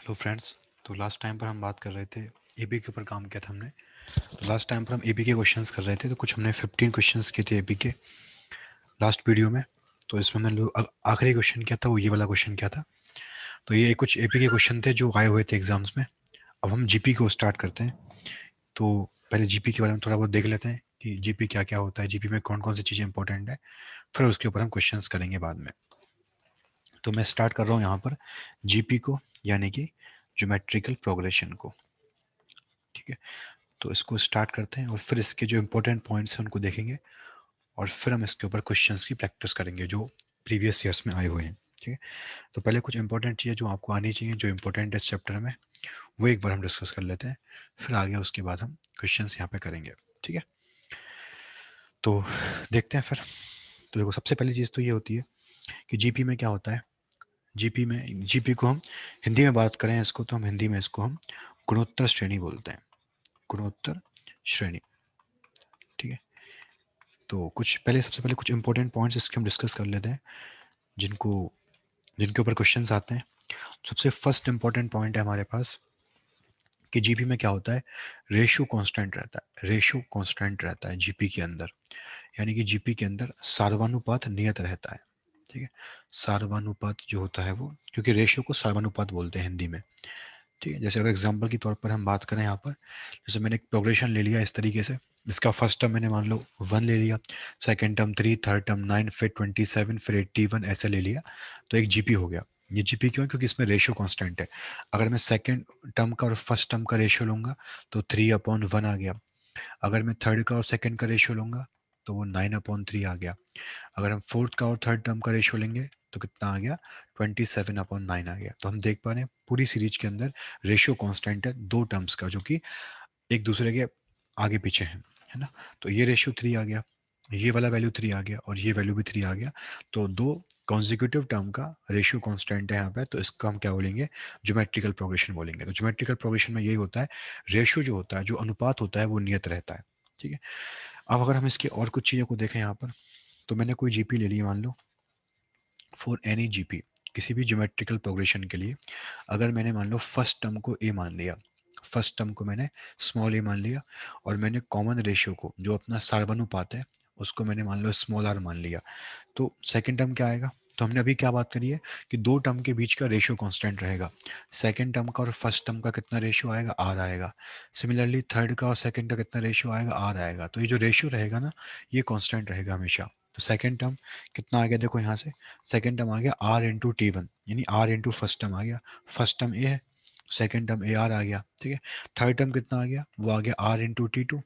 Hello friends. तो last time पर हम बात कर रहे थे, एबी के ऊपर काम किया था हमने। तो लास्ट टाइम पर हम एबी के क्वेश्चंस कर रहे थे, तो कुछ हमने 15 क्वेश्चंस किए थे एबी के लास्ट वीडियो में। तो इसमें हमने आखिरी क्वेश्चन किया था, वो ये वाला क्वेश्चन किया था। तो ये कुछ एबी के क्वेश्चन थे जो आए हुए थे एग्जाम्स में। अब हम जीपी को स्टार्ट करते हैं। तो पहले जीपी के बारे में थोड़ा बहुत देख लेते हैं कि जीपी क्या क्या होता है, जीपी में कौन कौन सी चीज़ें इंपॉर्टेंट है, फिर उसके ऊपर हम क्वेश्चंस करेंगे बाद में। तो मैं स्टार्ट कर रहा हूँ यहाँ पर जीपी को, यानी कि ज्योमेट्रिकल प्रोग्रेशन को। ठीक है, तो इसको स्टार्ट करते हैं और फिर इसके जो इंपॉर्टेंट पॉइंट्स हैं उनको देखेंगे, और फिर हम इसके ऊपर क्वेश्चंस की प्रैक्टिस करेंगे जो प्रीवियस ईयर्स में आए हुए हैं। ठीक है, तो पहले कुछ इंपॉर्टेंट चीज़ें जो आपको आनी चाहिए, जो इंपॉर्टेंट है इस चैप्टर में, वो एक बार हम डिस्कस कर लेते हैं। फिर आगे उसके बाद हम क्वेश्चंस यहाँ पे करेंगे। ठीक है, तो देखते हैं फिर। तो देखो, सबसे पहली चीज़ तो ये होती है कि जीपी में क्या होता है। जीपी को हम हिंदी में बात करें इसको, तो हम हिंदी में इसको हम गुणोत्तर श्रेणी बोलते हैं। गुणोत्तर श्रेणी। ठीक है, तो सबसे पहले कुछ इंपॉर्टेंट पॉइंट्स इसके हम डिस्कस कर लेते हैं, जिनको जिनके ऊपर क्वेश्चंस आते हैं। सबसे फर्स्ट इंपॉर्टेंट पॉइंट है हमारे पास कि जीपी में क्या होता है, रेशियो कांस्टेंट रहता है। रेशियो कांस्टेंट रहता है जीपी के अंदर, यानी कि जीपी के अंदर सार्वनुपात नियत रहता है। ठीक है, सार्वनुपात जो होता है वो, क्योंकि रेशियो को सार्वनुपात बोलते हैं हिंदी में। ठीक है, जैसे अगर एग्जांपल के तौर पर हम बात करें यहाँ पर, जैसे मैंने एक प्रोग्रेशन ले लिया इस तरीके से। इसका फर्स्ट टर्म मैंने मान लो 1 ले लिया, सेकंड टर्म 3, थर्ड टर्म 9, फिर 27, फिर 81, ऐसे ले लिया। तो एक जीपी हो गया। ये जीपी क्यों है? क्योंकि इसमें रेशियो कांस्टेंट है। अगर मैं सेकंड टर्म का और फर्स्ट टर्म का रेशियो लूंगा तो 3/1 आ गया। अगर मैं थर्ड का और सेकंड का रेशियो लूंगा तो वो 9/3 आ गया। अगर हम फोर्थ का और थर्ड टर्म का रेशियो लेंगे तो कितना आ गया, 27/9 आ गया। तो हम देख पा रहे हैं पूरी सीरीज के अंदर रेशियो कांस्टेंट है दो टर्म्स का, जो कि एक दूसरे के आगे पीछे है ना। तो ये रेशियो 3 आ गया, ये वाला वैल्यू 3 आ गया, और ये वैल्यू भी 3 आ गया। तो दो कॉन्जिक्यूटिव टर्म का रेशियो कांस्टेंट है यहाँ पे, तो इसका हम क्या बोलेंगे, ज्योमेट्रिकल प्रोग्रेशन बोलेंगे। तो ज्योमेट्रिकल प्रोग्रेशन में यही होता है, रेशियो जो होता है, जो अनुपात होता है, वो नियत रहता है। ठीक है, अब अगर हम इसकी और कुछ चीज़ों को देखें यहाँ पर, तो मैंने कोई जीपी ले ली मान लो, फॉर एनी जीपी, किसी भी ज्योमेट्रिकल प्रोग्रेशन के लिए। अगर मैंने मान लो फर्स्ट टर्म को ए मान लिया, फर्स्ट टर्म को मैंने स्मॉल ए मान लिया, और मैंने कॉमन रेशियो को, जो अपना सार्वनुपात है, उसको मैंने मान लो स्मॉल आर मान लिया, तो सेकंड टर्म क्या आएगा। तो हमने अभी क्या बात करी है कि दो टर्म के बीच का रेशियो कांस्टेंट रहेगा। सेकंड टर्म का और फर्स्ट टर्म का कितना रेशियो आएगा, आर आएगा। सिमिलरली थर्ड का और सेकंड का कितना रेशियो आएगा, आर आएगा। तो ये जो रेशियो रहेगा ना, ये कांस्टेंट रहेगा हमेशा। तो सेकंड टर्म कितना आ गया, देखो यहाँ से सेकंड टर्म आ गया R/T1, यानी R फर्स्ट टर्म आ गया। फर्स्ट टर्म ए है, सेकंड टर्म AR आ गया। ठीक है, थर्ड टर्म कितना आ गया, वो आ गया R/T2।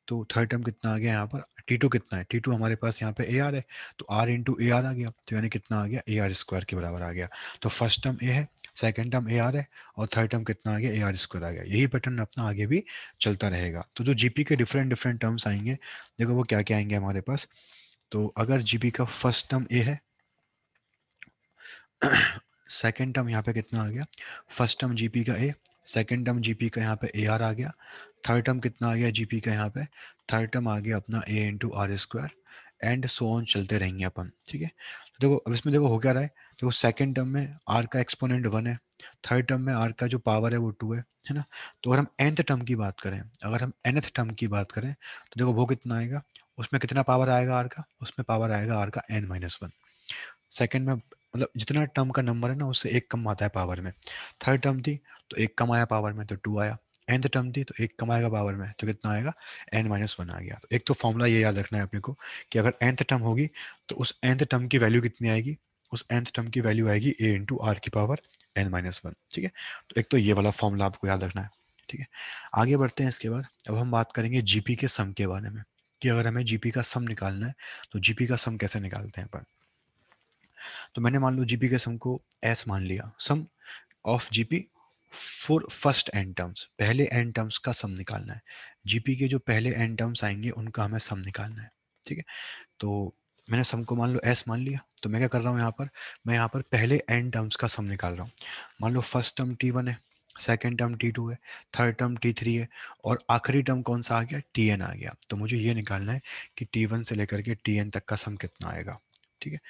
तो थर्ड टर्म कितना आ गया यहाँ पर, T2 कितना है, T2 हमारे पास यहाँ पे AR है, तो R/AR आ गया। तो यानी कितना आ गया, AR² के बराबर आ गया। तो फर्स्ट टर्म ए है, सेकंड टर्म AR है, और थर्ड टर्म कितना आ गया, AR² आ गया। यही पैटर्न अपना आगे भी चलता रहेगा। तो जो जीपी के डिफरेंट डिफरेंट टर्म्स आएंगे, देखो वो क्या क्या आएंगे हमारे पास। तो अगर जीपी का फर्स्ट टर्म ए है, सेकेंड टर्म यहाँ पे कितना आ गया, फर्स्ट टर्म जीपी का ए, सेकेंड टर्म जीपी का यहाँ पे ए आर आ गया। थर्ड टर्म कितना आ गया जीपी का यहाँ पे, थर्ड टर्म आ गया अपना A/R², एंड सो ऑन चलते रहेंगे अपन। ठीक है, तो देखो अब इसमें देखो हो क्या रहा है। देखो सेकेंड टर्म में आर का एक्सपोनेंट 1 है, थर्ड टर्म में आर का जो पावर है वो 2 है ना। तो अगर हम nth टर्म की बात करें, अगर हम nth टर्म की बात करें, तो देखो वो कितना आएगा, उसमें कितना पावर आएगा आर का, उसमें पावर आएगा आर का n-1। सेकंड में मतलब जितना टर्म का नंबर है ना, उससे एक कम आता है पावर में। थर्ड टर्म थी तो एक कम आया पावर में, तो 2 आया। nth टर्म थी तो एक कम आएगा पावर में, तो कितना आएगा, n-1 आ गया। तो एक तो फॉर्मूला ये याद रखना है अपने को कि अगर nth टर्म होगी तो उस nth टर्म की वैल्यू कितनी आएगी, उस nth टर्म की वैल्यू आएगी A/R की पावर n-1। ठीक है, तो एक तो ये वाला फॉर्मूला आपको याद रखना है। ठीक है, आगे बढ़ते हैं। इसके बाद अब हम बात करेंगे जीपी के सम के बारे में, कि अगर हमें जीपी का सम निकालना है तो जीपी का सम कैसे निकालते हैं अपन। तो मैंने मान लो जीपी के सम को एस मान लिया, sum of GP for first n terms, पहले एन टर्म्स का सम निकालना है। जीपी के जो पहले एन टर्म्स आएंगे उनका हमें सम निकालना है। ठीक है, तो मैंने सम को मान लो एस मान लिया, तो मैं क्या कर रहा हूँ यहाँ पर, मैं यहाँ पर पहले एन टर्म्स का सम निकाल रहा हूँ। मान लो फर्स्ट टर्म T1 है, सेकेंड टर्म T2 है, थर्ड टर्म T3 है, और आखिरी टर्म कौन सा आ गया, Tn आ गया। तो मुझे ये निकालना है कि T1 से लेकर के Tn तक का सम कितना आएगा। ठीक है,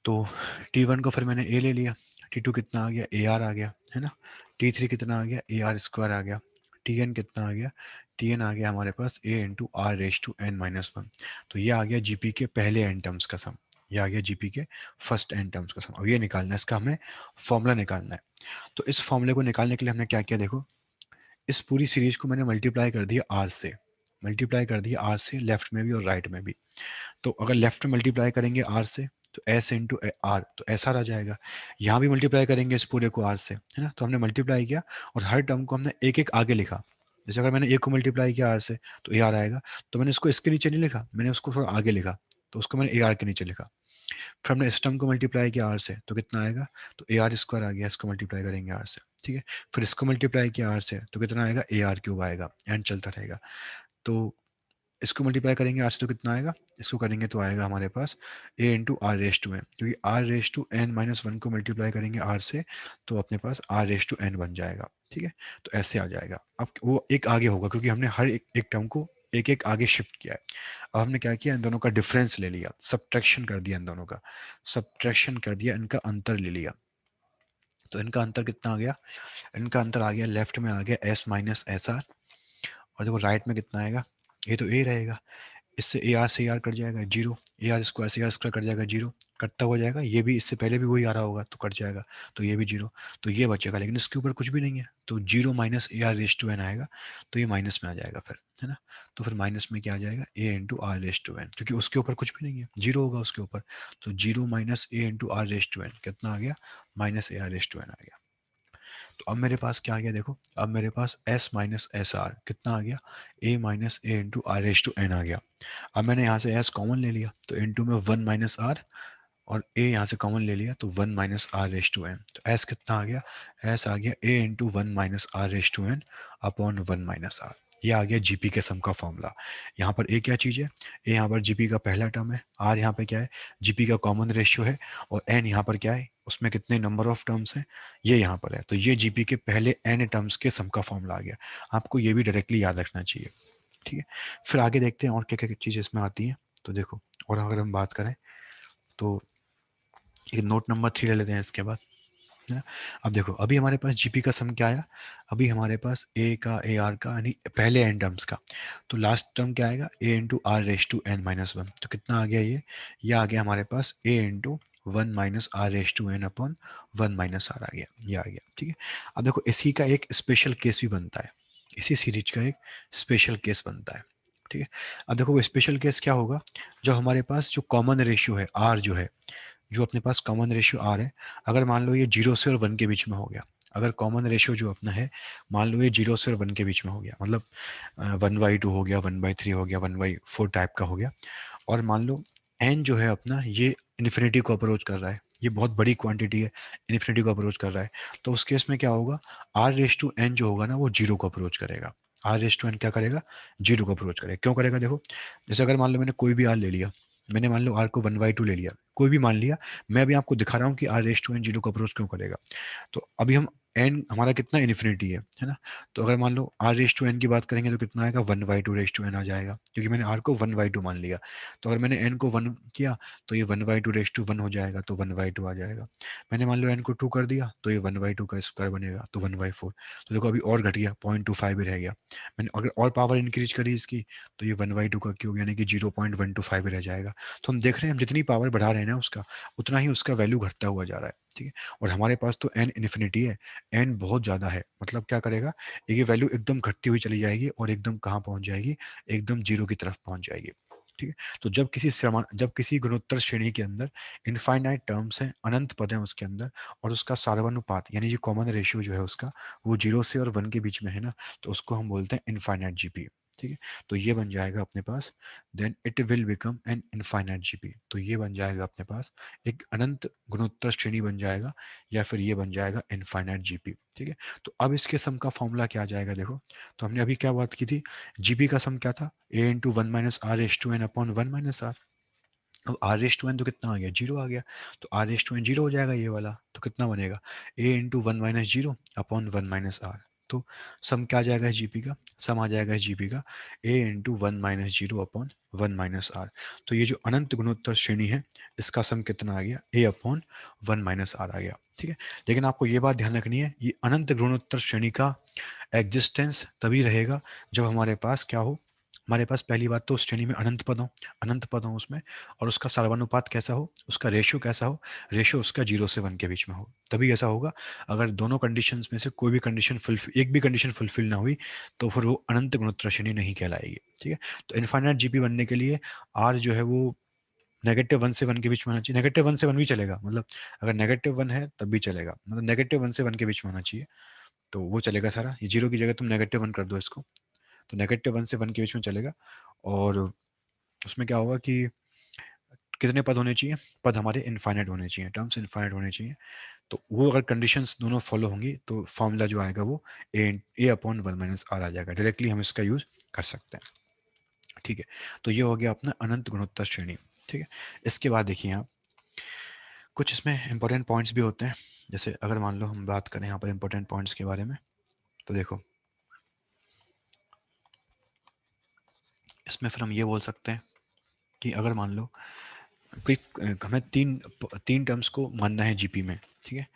तो T1 को फिर मैंने ए ले लिया, T2 कितना आ गया, ए आर आ गया है ना, T3 कितना आ गया, ए आर स्क्वायर आ गया, Tn कितना आ गया, Tn आ गया हमारे पास a into R raise to N minus one. तो ये आ गया जीपी के पहले एन टर्म्स का सम, ये आ गया जीपी के फर्स्ट एन टर्म्स का सम। अब ये निकालना है, इसका हमें फॉर्मूला निकालना है। तो इस फॉर्मूले को निकालने के लिए हमने क्या किया, देखो इस पूरी सीरीज को मैंने मल्टीप्लाई कर दिया आर से, मल्टीप्लाई कर दिया आर से, लेफ्ट में भी और राइट में भी। तो अगर लेफ्ट में मल्टीप्लाई करेंगे आर से तो एस इंटू आर, तो ऐसा आ जाएगा। यहाँ भी मल्टीप्लाई करेंगे इस पूरे को आर से, है ना, तो हमने मल्टीप्लाई किया और हर टर्म को हमने एक एक आगे लिखा। जैसे अगर मैंने एक को मल्टीप्लाई किया आर से तो ए आर आएगा, तो मैंने इसको इसके नीचे नहीं लिखा, मैंने उसको थोड़ा आगे लिखा, तो उसको मैंने ए आर के नीचे लिखा। फिर हमने इस टर्म को मल्टीप्लाई किया आर से तो कितना आएगा, तो ए आर स्क्वायर आ गया, इसको मल्टीप्लाई करेंगे आर से, ठीक है। फिर इसको मल्टीप्लाई किया आर से तो कितना आएगा, ए आर क्यूब आएगा, एंड चलता रहेगा। तो इसको मल्टीप्लाई करेंगे आर से तो कितना आएगा, इसको करेंगे तो आएगा हमारे पास a into are raise to n, क्योंकि r raise to N minus one को मल्टीप्लाई करेंगे आर से तो अपने पास आर रेस टू एन बन जाएगा, ठीक है। तो ऐसे आ जाएगा। अब वो एक आगे होगा क्योंकि हमने हर एक टर्म को एक एक आगे शिफ्ट किया है। अब हमने क्या किया, इन दोनों का डिफरेंस ले लिया, सब्ट्रैक्शन कर दिया, इन दोनों का सब्ट्रैक्शन कर दिया, इनका अंतर ले लिया। तो इनका अंतर कितना आ गया, इनका अंतर आ गया, लेफ्ट में आ गया एस माइनस एस आर, और देखो राइट में कितना आएगा, ये तो ए रहेगा, इससे ए आर से ए आर कट जाएगा जीरो, ए आर स्क्वायर से ए आर स्क्वायर कट जाएगा जीरो, कटता हो जाएगा, ये भी इससे पहले भी वही आ रहा होगा तो कट जाएगा, तो ये भी जीरो, तो ये बचेगा, लेकिन इसके ऊपर कुछ भी नहीं है, तो zero minus A R raise to N आएगा, तो ये माइनस में आ जाएगा फिर, है ना। तो फिर माइनस में क्या आ जाएगा, a into are raise to n, क्योंकि उसके ऊपर कुछ भी नहीं है, जीरो होगा उसके ऊपर, तो zero minus a into are raise to n कितना आ गया, minus A R raise to n आ गया। तो अब मेरे पास क्या आ गया, देखो अब मेरे पास s माइनस एस आर कितना आ गया, a minus a into r s to n आ गया। अब मैंने यहाँ से s कॉमन ले लिया तो इंटू में वन माइनस आर, और a यहाँ से कॉमन ले लिया तो one minus are raise to N, तो s कितना आ गया, s आ गया a into one minus are raise to N upon one minus R. ये आ गया जीपी के सम का फॉर्मूला। यहाँ पर a क्या चीज़ है, a यहाँ पर जीपी का पहला टर्म है, r यहाँ पे क्या है, जीपी का कॉमन रेशियो है, और n यहाँ पर क्या है, उसमें कितने नंबर ऑफ टर्म्स हैं, ये यहाँ पर है। तो ये जीपी के पहले n टर्म्स के सम का फॉर्मूला आ गया। आपको ये भी डायरेक्टली याद रखना चाहिए, ठीक है। फिर आगे देखते हैं और क्या क्या चीज़ें इसमें आती हैं। तो देखो, और अगर हम बात करें तो एक नोट नंबर 3 ले लेते हैं इसके बाद, है ना। अब देखो अभी हमारे पास जीपी का सम क्या आया, अभी हमारे पास ए का ए आर का यानी पहले एन टर्म्स का, तो लास्ट टर्म क्या आएगा, a into are raise to N minus one, तो कितना आ गया ये आ गया हमारे पास a into one minus are raise to N upon one minus r आ गया, ये आ गया, ठीक है। अब देखो इसी का एक स्पेशल केस भी बनता है, इसी सीरीज का एक स्पेशल केस बनता है, ठीक है। अब देखो वो स्पेशल केस क्या होगा, जो हमारे पास जो कॉमन रेशियो है आर जो है, जो अपने पास कॉमन रेशियो आर है, अगर मान लो ये जीरो से और वन के बीच में हो गया, अगर कॉमन रेशियो जो अपना है मान लो ये जीरो से और वन के बीच में हो गया, मतलब वन बाई टू हो गया, वन बाई थ्री हो गया, वन बाई फोर टाइप का हो गया, और मान लो एन जो है अपना ये इन्फिनिटी को अप्रोच कर रहा है, ये बहुत बड़ी क्वांटिटी है, इन्फिनिटी को अप्रोच कर रहा है, तो उस केस में क्या होगा, आर रेस टू एन जो होगा ना वो जीरो को अप्रोच करेगा, आर रेस टू एन क्या करेगा, जीरो को अप्रोच करेगा। क्यों करेगा, देखो जैसे अगर मान लो मैंने कोई भी आर ले लिया, मैंने मान लो आर को वन बाई टू ले लिया, कोई भी मान लिया, मैं अभी आपको दिखा रहा हूँ कि R raise to N zero को अप्रोच क्यों करेगा। तो अभी हम एन हमारा कितना इन्फिनिटी है ना, तो अगर मान लो आर रेस टू एन की बात करेंगे तो कितना आएगा, one by two raise to n आ जाएगा, क्योंकि मैंने आर को वन बाई टू मान लिया। तो अगर मैंने एन को वन किया तो ये one by two raise to one हो जाएगा, तो वन बाई टू आ जाएगा। मैंने मान लो एन को टू कर दिया तो ये वन बाई टू का स्क्वायर बनेगा, तो वन बाई फोर। तो देखो अभी और घट गया, पॉइंट टू फाइव ही रह गया। मैंने अगर और पावर इंक्रीज करी इसकी तो ये वन बाई टू का क्यूब यानी कि zero point one two five रह जाएगा। तो हम देख रहे हैं हम जितनी पावर बढ़ा रहे हैं ना उसका, उतना ही उसका वैल्यू घटता हुआ जा रहा है, ठीक है। और हमारे पास तो एन इन्फिनिटी है, एन बहुत ज़्यादा है, मतलब क्या करेगा, ये वैल्यू एकदम घटती हुई चली जाएगी और एकदम कहाँ पहुँच जाएगी, एकदम जीरो की तरफ पहुँच जाएगी, ठीक है। तो जब किसी गुणोत्तर श्रेणी के अंदर इनफाइनाइट टर्म्स हैं, अनंत पद हैं उसके अंदर, और उसका सार्वनुपात यानी ये कॉमन रेशियो जो है उसका वो जीरो से और वन के बीच में है ना, तो उसको हम बोलते हैं इनफाइनाइट जीपी, ठीक है। तो ये बन जाएगा अपने पास, then it will become an infinite GP. तो ये बन जाएगा अपने पास एक अनंत गुणोत्तर श्रेणी बन जाएगा, या फिर ये बन जाएगा इनफाइनाइट जीपी, ठीक है। तो अब इसके सम का फॉर्मूला क्या आ जाएगा, देखो तो हमने अभी क्या बात की थी, जीपी का सम क्या था, a into one minus r s to N upon one minus r. अब आर एस टू एन तो कितना आ गया, जीरो आ गया, तो r s to N zero हो जाएगा ये वाला, तो कितना बनेगा, a into one minus zero upon one minus r. तो सम क्या आ जाएगा जीपी का, सम आ जाएगा जीपी का ए इंटू 1 - 0 अपॉन 1 - r। तो ये जो अनंत गुणोत्तर श्रेणी है इसका सम कितना आ गया, ए अपॉन 1 - r आ गया। ठीक है, लेकिन आपको ये बात ध्यान रखनी है, ये अनंत गुणोत्तर श्रेणी का एग्जिस्टेंस तभी रहेगा जब हमारे पास क्या हो, हमारे पास पहली बात तो उस श्रेणी में अनंत पद हो उसमें, और उसका सर्वानुपात कैसा हो, उसका रेशियो कैसा हो, रेशियो उसका 0 से 1 के बीच में हो, तभी ऐसा होगा। अगर दोनों कंडीशंस में से कोई भी कंडीशन फुलफिल, एक भी कंडीशन फुलफिल ना हुई तो फिर वो अनंत गुणोत्तर श्रेणी नहीं कहलाएगी। ठीक है, तो इनफाइनाइट जीपी बनने के लिए आर जो है वो -1 से 1 के बीच में होना चाहिए। -1 से 1 भी चलेगा, मतलब अगर -1 है तब भी चलेगा, मतलब -1 से 1 के बीच में होना चाहिए, तो वो चलेगा सारा। ये 0 की जगह तुम -1 कर दो इसको, तो -1 से 1 के बीच में चलेगा। और उसमें क्या होगा कि कितने पद होने चाहिए, पद हमारे इनफाइनाइट होने चाहिए, टर्म्स इनफाइनाइट होने चाहिए। तो वो अगर कंडीशंस दोनों फॉलो होंगी तो फॉर्मूला जो आएगा वो ए अपॉन 1 - r आ जाएगा। डायरेक्टली हम इसका यूज कर सकते हैं। ठीक है, तो ये हो गया अपना अनंत गुणोत्तर श्रेणी। ठीक है, इसके बाद देखिए आप, कुछ इसमें इंपॉर्टेंट पॉइंट्स भी होते हैं। जैसे अगर मान लो हम बात करें यहाँ पर इंपॉर्टेंट पॉइंट्स के बारे में, तो देखो इसमें फिर हम ये बोल सकते हैं कि अगर मान लो कोई, हमें तीन तीन टर्म्स को मानना है जीपी में। ठीक है,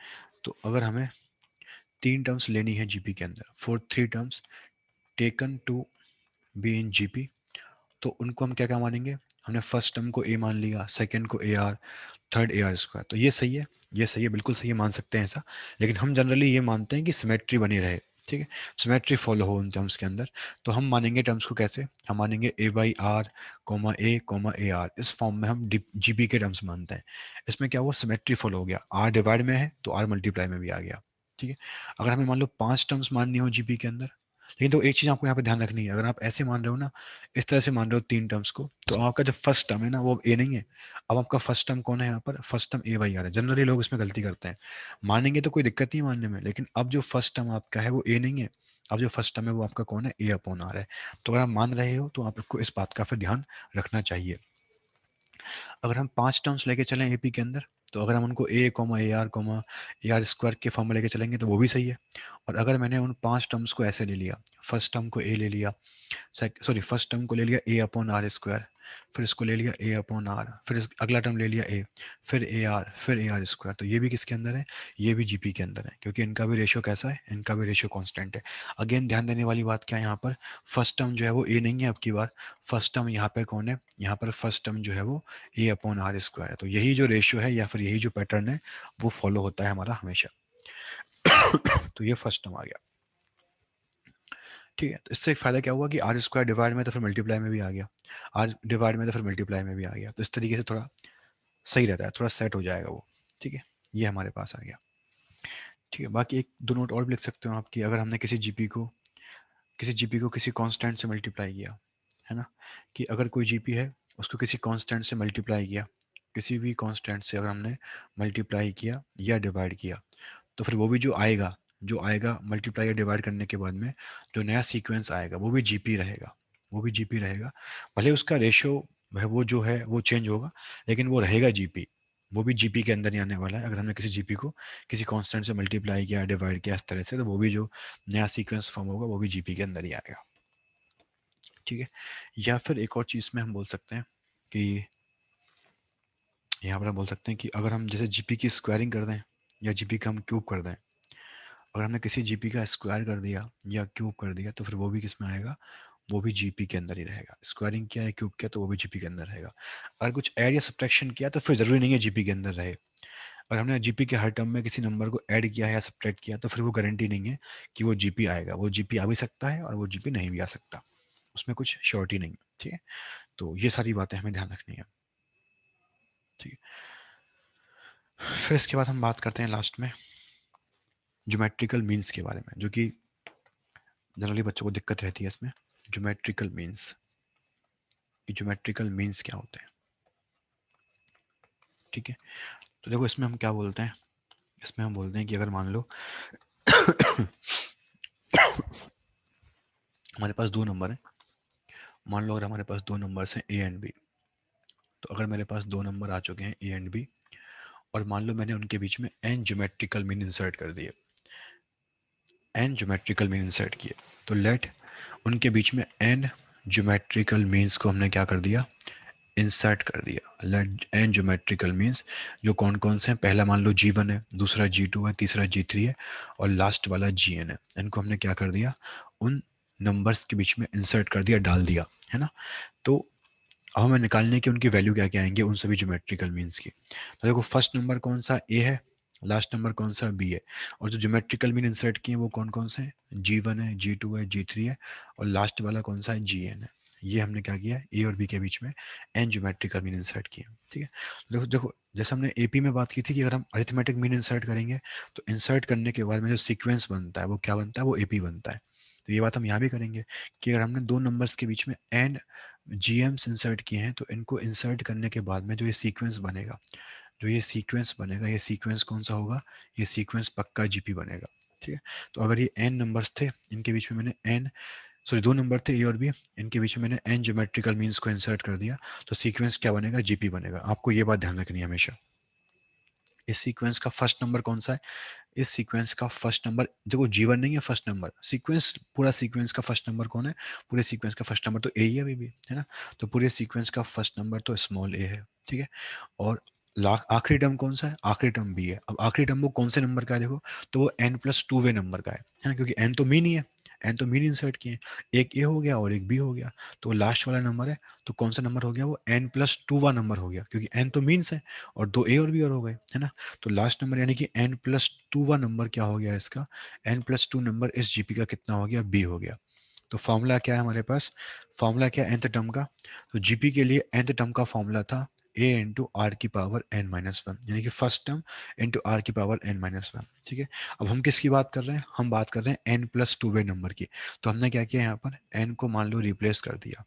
तो अगर हमें तीन टर्म्स लेनी है जीपी के अंदर, for 3 terms taken to be in GP, तो उनको हम क्या क्या मानेंगे, हमने फर्स्ट टर्म को ए मान लिया, सेकंड को A R, third A R square. तो ये सही है, ये सही है, बिल्कुल सही है, मान सकते हैं ऐसा। लेकिन हम जनरली ये मानते हैं कि सिमेट्री बनी रहे। ठीक है, सिमेट्री फॉलो हो उन टर्म्स के अंदर। तो हम मानेंगे टर्म्स को कैसे, हम मानेंगे a by r comma a r, इस फॉर्म में हम जीपी के टर्म्स मानते हैं। इसमें क्या हुआ, सिमेट्री फॉलो हो गया, आर डिवाइड में है तो आर मल्टीप्लाई में भी आ गया। ठीक है, अगर हमें मान लो 5 टर्म्स माननी हो जीपी के अंदर, लेकिन तो एक चीज आपको यहाँ पे ध्यान रखनी है, अगर आप ऐसे मान रहे हो ना, इस तरह से मान रहे हो तीन टर्म्स को, तो आपका जो फर्स्ट टर्म है ना वो अब ए नहीं है। अब आपका फर्स्ट टर्म कौन है यहाँ पर, first term A by R है। जनरली लोग इसमें गलती करते हैं, मानेंगे तो कोई दिक्कत नहीं है मानने में, लेकिन अब जो फर्स्ट टर्म आपका है वो ए नहीं है। अब जो फर्स्ट टर्म है वो आपका कौन है, ए अपॉन आर है। तो अगर आप मान रहे हो तो आपको इस बात का फिर ध्यान रखना चाहिए। अगर हम 5 टर्म्स लेके चलें एपी के अंदर, तो अगर हम उनको ए आर स्क्वायर के फॉर्म में लेके चलेंगे तो वो भी सही है। और अगर मैंने उन 5 टर्म्स को ऐसे ले लिया, फर्स्ट टर्म को ए ले लिया, फर्स्ट टर्म को ले लिया ए अपॉन आर स्क्वायर, फिर इसको ले लिया ए अपॉन आर, फिर अगला टर्म ले लिया ए, फिर ए आर स्क्वायर, तो ये भी किसके अंदर है, ये भी जीपी के अंदर है, क्योंकि इनका भी रेशियो कैसा है, इनका भी रेशियो कांस्टेंट है। अगेन ध्यान देने वाली बात क्या है यहाँ पर, फर्स्ट टर्म जो है वो ए नहीं है अब की बार, फर्स्ट टर्म यहाँ पे कौन है, यहाँ पर फर्स्ट टर्म जो है वो ए अपॉन आर स्क्वायर है। तो यही जो रेशियो है या फिर यही जो पैटर्न है वो फॉलो होता है हमारा हमेशा। तो ये फर्स्ट टर्म आ गया। ठीक है, तो इससे एक फायदा क्या हुआ कि आर स्क्वायर डिवाइड में तो फिर मल्टीप्लाई में भी आ गया, आर डिवाइड में तो फिर मल्टीप्लाई में भी आ गया, तो इस तरीके से थोड़ा सही रहता है, थोड़ा सेट हो जाएगा वो। ठीक है, ये हमारे पास आ गया। ठीक है, बाकी एक दो नोट और भी लिख सकते हो आप कि अगर हमने किसी जीपी को किसी कांस्टेंट से मल्टीप्लाई किया, है ना, कि अगर कोई जीपी है उसको किसी कांस्टेंट से मल्टीप्लाई किया, किसी भी कांस्टेंट से अगर हमने मल्टीप्लाई किया या डिवाइड किया, तो फिर वो भी जो आएगा मल्टीप्लाई या डिवाइड करने के बाद में जो नया सीक्वेंस आएगा वो भी जीपी रहेगा, वो भी जीपी रहेगा। भले उसका रेशियो है वो जो है वो चेंज होगा, लेकिन वो रहेगा जीपी, वो भी जीपी के अंदर ही आने वाला है। अगर हमने किसी जीपी को किसी कांस्टेंट से मल्टीप्लाई किया डिवाइड किया इस तरह से, तो वो भी जो नया सीक्वेंस फॉर्म होगा वो भी जीपी के अंदर ही आएगा। ठीक है, या फिर एक और चीज़ में हम बोल सकते हैं कि यहाँ पर हम बोल सकते हैं कि अगर हम जैसे जीपी की स्क्वायरिंग कर दें या जीपी का हम क्यूब कर दें, अगर हमने किसी जीपी का स्क्वायर कर दिया या क्यूब कर दिया तो फिर वो भी किस में आएगा, वो भी जीपी के अंदर ही रहेगा। स्क्वायरिंग किया या क्यूब किया तो वो भी जीपी के अंदर रहेगा। अगर कुछ ऐड या सब्ट्रैक्शन किया तो फिर जरूरी नहीं है जीपी के अंदर रहे। अगर हमने जीपी के हर टर्म में किसी नंबर को ऐड किया है या सब्ट्रैक्ट किया तो फिर वो गारंटी नहीं है कि वो जीपी आएगा, वो जीपी आ भी सकता है और वो जीपी नहीं भी आ सकता, उसमें कुछ श्योरिटी नहीं है। ठीक है, तो ये सारी बातें हमें ध्यान रखनी है। ठीक है, फिर इसके बाद हम बात करते हैं लास्ट में ज्योमेट्रिकल मीन्स के बारे में, जो कि जनरली बच्चों को दिक्कत रहती है इसमें। ज्योमेट्रिकल मीन्स, ज्योमेट्रिकल मीन्स क्या होते हैं। ठीक है, तो देखो इसमें हम क्या बोलते हैं, इसमें हम बोलते हैं कि अगर मान लो हमारे पास दो नंबर है, मान लो अगर हमारे पास दो नंबर्स हैं ए एंड बी, तो अगर मेरे पास दो नंबर आ चुके हैं ए एंड बी, और मान लो मैंने उनके बीच में एन ज्योमेट्रिकल मीन इंसर्ट कर दिए, एन ज्योमेट्रिकल मीन इंसर्ट किए। तो लेट उनके बीच में एन ज्योमेट्रिकल मीन्स को हमने क्या कर दिया, इंसर्ट कर दिया। लेट एन ज्योमेट्रिकल मीन्स जो कौन कौन से हैं, पहला मान लो G1 है, दूसरा G2 है, तीसरा G3 है और लास्ट वाला Gn है। इनको हमने क्या कर दिया, उन नंबर्स के बीच में इंसर्ट कर दिया, डाल दिया, है ना। तो अब हमें निकालने की उनकी वैल्यू क्या क्या आएंगे उन सभी ज्योमेट्रिकल मीन्स की। तो देखो फर्स्ट नंबर कौन सा ए है, लास्ट नंबर कौन सा बी है, और जो ज्योमेट्रिकल मीन इंसर्ट किए वो कौन कौन से हैं, G1 है, G2 है, G3 है और लास्ट वाला कौन सा है, Gn है। ये हमने क्या किया, ए और बी के बीच में एन ज्योमेट्रिकल मीन इंसर्ट किए। ठीक है, देखो देखो जैसे हमने एपी में बात की थी कि अगर हम अरिथमेटिक मीन इंसर्ट करेंगे तो इंसर्ट करने के बाद में जो सीक्वेंस बनता है वो क्या बनता है, वो एपी बनता है। तो ये बात हम यहाँ भी करेंगे कि अगर हमने दो नंबर्स के बीच में एन जीएम्स इंसर्ट किए हैं तो इनको इंसर्ट करने के बाद में जो ये सीक्वेंस बनेगा, जो ये सीक्वेंस बनेगा, ये सीक्वेंस कौन सा होगा, ये सीक्वेंस पक्का जीपी बनेगा। ठीक है, तो अगर ये एन नंबर्स थे, इनके बीच में मैंने एन, सॉरी दो नंबर थे ए और बी, इनके बीच में मैंने एन ज्योमेट्रिकल मीन्स को इंसर्ट कर दिया, तो सीक्वेंस क्या बनेगा, जीपी बनेगा। आपको ये बात ध्यान रखनी है हमेशा। इस सीक्वेंस का फर्स्ट नंबर कौन सा है, इस सीक्वेंस का फर्स्ट नंबर देखो G1 नहीं है, फर्स्ट नंबर सीक्वेंस, पूरा सीक्वेंस का फर्स्ट नंबर कौन है, पूरे सीक्वेंस का फर्स्ट नंबर तो ए ही है अभी भी, है ना। तो पूरे सीक्वेंस का फर्स्ट नंबर तो स्मॉल ए है। ठीक है, और आखिरी टर्म कौन सा है, आखिरी टर्म बी है। अब आखिरी टर्म वो कौन से नंबर का है, देखो तो वो n+2 नंबर का है ना, क्योंकि n तो मीन ही है, n तो मीन इंसर्ट किए, एक ए हो गया और एक बी हो गया, तो लास्ट वाला नंबर है, तो कौन सा नंबर हो गया, वो n+2 नंबर हो गया, क्योंकि n तो मीन्स है और दो ए और बी और हो गए, है ना। तो लास्ट नंबर यानी कि n+2 नंबर क्या हो गया इसका, n+2 नंबर इस जीपी का कितना हो गया, बी हो गया। तो फॉर्मूला क्या है हमारे पास, फॉर्मूला क्या है nth टर्म का, तो जीपी के लिए nth टर्म का फॉर्मूला था a इंटू आर की पावर n-1, यानी कि फर्स्ट टर्म इंटू आर की पावर n-1। ठीक है, अब हम किसकी बात कर रहे हैं, हम बात कर रहे हैं n+2 नंबर की। तो हमने क्या किया यहाँ पर, n को मान लो रिप्लेस कर दिया,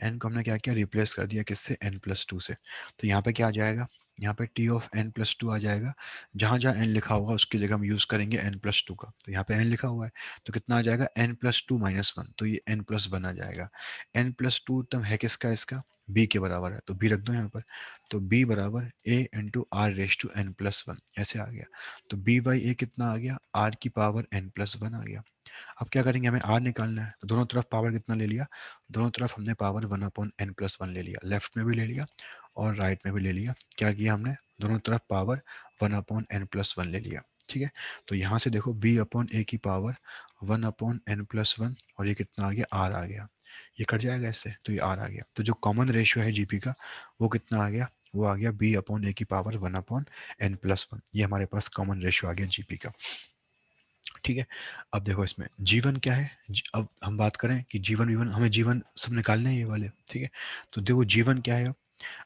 n को हमने क्या किया, रिप्लेस कर दिया किससे, n+2 से। तो यहाँ पे क्या आ जाएगा, यहाँ पे t ऑफ n+2 आ जाएगा, जहाँ जहाँ n लिखा होगा उसकी जगह हम यूज़ करेंगे n+2 का। तो यहाँ पे n लिखा हुआ है तो कितना आ जाएगा, n+2-1, तो ये n+1 आ जाएगा। n+2 टर्म है किसका, इसका b के बराबर है, तो b रख दो यहाँ पर। तो b बराबर a into are raise to n+1 ऐसे आ गया। तो b/a कितना आ गया, r की पावर n+1 आ गया। अब क्या करेंगे, हमें r निकालना है, तो दोनों तरफ पावर कितना ले लिया, दोनों तरफ हमने पावर 1/n+1 ले लिया, लेफ्ट में भी ले लिया और राइट में भी ले लिया। क्या किया हमने, दोनों तरफ पावर 1/n+1 ले लिया। ठीक है, तो यहाँ से देखो b/a की पावर 1/n+1 और ये कितना आ गया, r आ गया, ये कट जाएगा इससे, तो ये r आ गया। तो जो कॉमन रेशियो है जीपी का वो कितना आ गया, वो आ गया b/a की पावर 1/n+1। ये हमारे पास कॉमन रेशियो आ गया जीपी का। ठीक है, अब देखो इसमें जीवन क्या है, अब हम बात करें कि जीवन वीवन, हमें जीवन सब निकालने हैं ये वाले। ठीक है, तो देखो जीवन क्या है,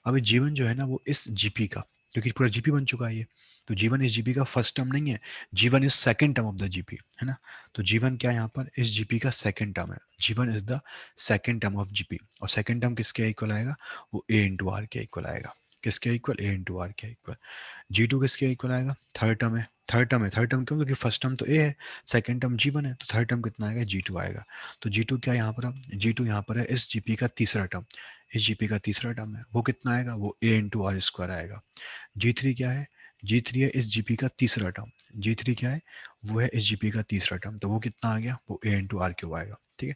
अब ये जीवन जो है ना वो इस जीपी का, क्योंकि पूरा जीपी बन चुका है ये, तो जीवन इस जीपी का फर्स्ट टर्म नहीं है, जीवन is second term of the GP, है ना। तो जीवन क्या है यहाँ पर, इस जीपी का सेकंड टर्म है, जीवन is the second term of GP. और सेकंड टर्म किसके इक्वल आएगा, वो ए इंटू आर के इक्वल आएगा, किसके इक्वल, ए इंटू आर के इक्वल। G2 किसके इक्वल आएगा, थर्ड टर्म है, थर्ड टर्म है, थर्ड टर्म क्यों, क्योंकि फर्स्ट टर्म तो ए है, सेकंड टर्म G1 है, तो थर्ड टर्म कितना आएगा, G2 आएगा। तो G2 क्या यहाँ पर, G2 यहाँ पर है इस जीपी का तीसरा टर्म, इस जीपी का तीसरा टर्म है, वो कितना आएगा, वो a इंटू आर स्क्वायर आएगा। G3 क्या है, G3 है इस जीपी का तीसरा टर्म, G3 क्या है, वो है इस जीपी का तीसरा टर्म, तो वो कितना आ गया, वो a इंटू आर क्यूब आएगा। ठीक है,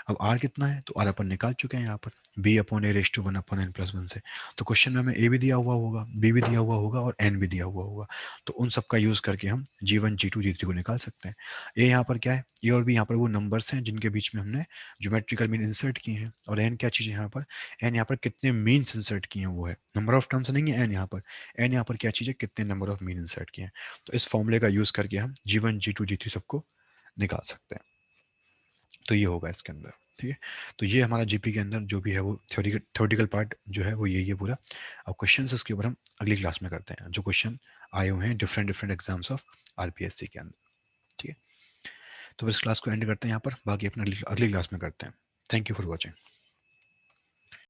अब r कितना है, तो r अपन निकाल चुके हैं यहाँ पर, b/a⁻1/n+1 से। तो क्वेश्चन में हमें a भी दिया हुआ होगा, b भी दिया हुआ होगा और n भी दिया हुआ होगा, तो उन सब का यूज करके हम G1 G2 G3 को निकाल सकते हैं। a यहाँ पर क्या है, a और b यहाँ पर वो नंबर्स हैं जिनके बीच में हमने ज्योमेट्रिकल मीन इंसर्ट किए हैं, और n क्या चीज़ है यहाँ पर, n यहाँ पर कितने मीन्स इंसर्ट किए हैं वो है, नंबर ऑफ टर्म्स नहीं है n यहाँ पर, n यहाँ पर क्या चीज़ है, कितने नंबर ऑफ मीन इंसर्ट किए हैं। तो इस फॉर्मूले का यूज करके हम G1 G2 G3 सबको निकाल सकते हैं। तो ये होगा इसके अंदर। ठीक है, तो ये हमारा जीपी के अंदर जो भी है वो थ्योरेटिकल पार्ट जो है वो यही है पूरा। अब क्वेश्चन इसके ऊपर हम अगली क्लास में करते हैं, जो क्वेश्चन आए हुए हैं different different exams of RPSC के अंदर। ठीक है, तो इस क्लास को एंड करते हैं यहाँ पर, बाकी अपना अगली क्लास में करते हैं। Thank you for watching.